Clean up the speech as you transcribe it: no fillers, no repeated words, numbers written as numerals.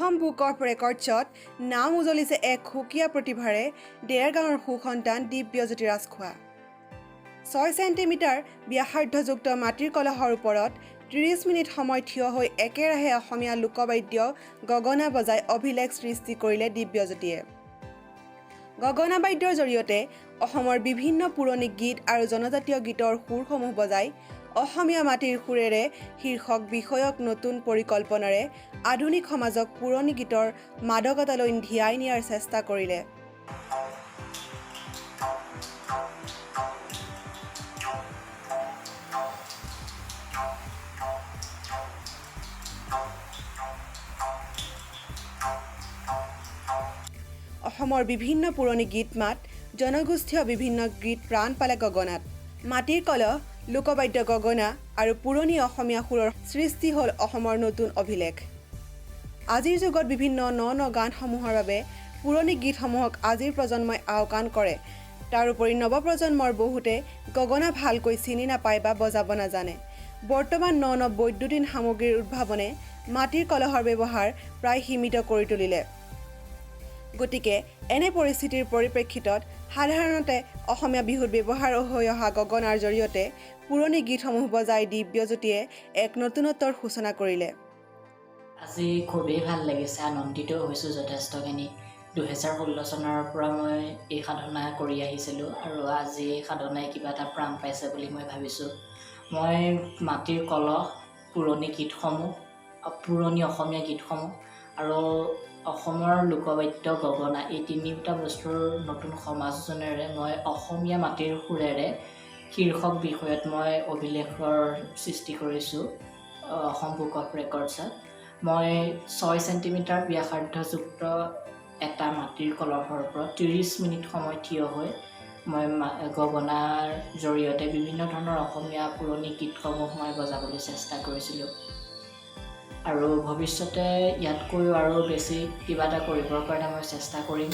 Assam book of ৰেকৰ্ডছত নাম উজলিছে এক সুকীয়া প্ৰতিভাৰে ডেৰগাঁৱৰ সুসন্তান দিব্যজ্যোতি ৰাজখোৱা। 6 চেণ্টিমিটাৰ ব্যাসাৰ্ধযুক্ত মাটিৰ কলহৰ ওপৰত 30 মিনিট সময় থিয় হৈ একেৰাহে অসমীয়া লোকবাদ্য গগনা বজাই অভিলেখ সৃষ্টি কৰিলে দিব্যজ্যোতিয়ে। গগনা বাদ্যৰ জৰিয়তে অসমৰ বিভিন্ন পুৰণি গীত আৰু জনজাতীয় গীতৰ সুৰসমূহ বজাই অসমীয়া মাটিৰ সুৰেৰে শীৰ্ষক বিষয়ক নতুন পৰিকল্পনাৰে আধুনিক সমাজক পুৰণি গীতৰ মাদকতালৈ ধিয়াই নিয়াৰ চেষ্টা কৰিলে। অসমৰ বিভিন্ন পুৰণি গীত মাত জনগোষ্ঠীয় বিভিন্ন গীত প্ৰাণ পালে গগনাত। মাটিৰ কলহ, লোকবাদ্য গগনা আৰু পুৰণি অসমীয়া সুৰৰ সৃষ্টি হ'ল অসমৰ নতুন অভিলেখ। আজিৰ যুগত বিভিন্ন ন গানসমূহৰ বাবে পুৰণি গীতসমূহক আজিৰ প্ৰজন্মই আওকাণ কৰে। তাৰোপৰি নৱপ্ৰজন্মৰ বহুতে গগনা ভালকৈ চিনি নাপায় বা বজাব নাজানে। বৰ্তমান ন বৈদ্যুতিন সামগ্ৰীৰ উদ্ভাৱনে মাটিৰ কলহৰ ব্যৱহাৰ প্ৰায় সীমিত কৰি তুলিলে। গতিকে এনে পৰিস্থিতিৰ পৰিপ্ৰেক্ষিতত সাধাৰণতে অসমীয়া বিহুত ব্যৱহাৰ হৈ অহা গগনাৰ জৰিয়তে পুৰণি গীতসমূহ বজাই দিব্যজ্যোতিয়ে এক নতুনত্বৰ সূচনা কৰিলে। আজি খুবেই ভাল লাগিছে, আনন্দিত হৈছোঁ যথেষ্টখিনি। 2016 চনৰ পৰা মই এই সাধনা কৰি আহিছিলোঁ আৰু আজি এই সাধনাই কিবা এটা প্ৰাণ পাইছে বুলি মই ভাবিছোঁ। মই মাটিৰ কলহ, পুৰণি গীতসমূহ, পুৰণি অসমীয়া গীতসমূহ আৰু অসমৰ লোকবাদ্য গগনা, এই তিনিওটা বস্তুৰ নতুন সমাজজনেৰে মই অসমীয়া মাটিৰ সুৰেৰে শীৰ্ষক বিষয়ত মই অভিলেখৰ সৃষ্টি কৰিছোঁ অসম বুক অফ ৰেকৰ্ডছত। মই 6 চেণ্টিমিটাৰ ব্যাসাৰ্ধযুক্ত এটা মাটিৰ কলহৰ ওপৰত 30 মিনিট সময় থিয় হৈ মই গগনাৰ জৰিয়তে বিভিন্ন ধৰণৰ অসমীয়া পুৰণি গীতসমূহ মই বজাবলৈ চেষ্টা কৰিছিলোঁ আৰু ভৱিষ্যতে ইয়াতকৈও আৰু বেছি কিবা এটা কৰিবৰ কাৰণে মই চেষ্টা কৰিম।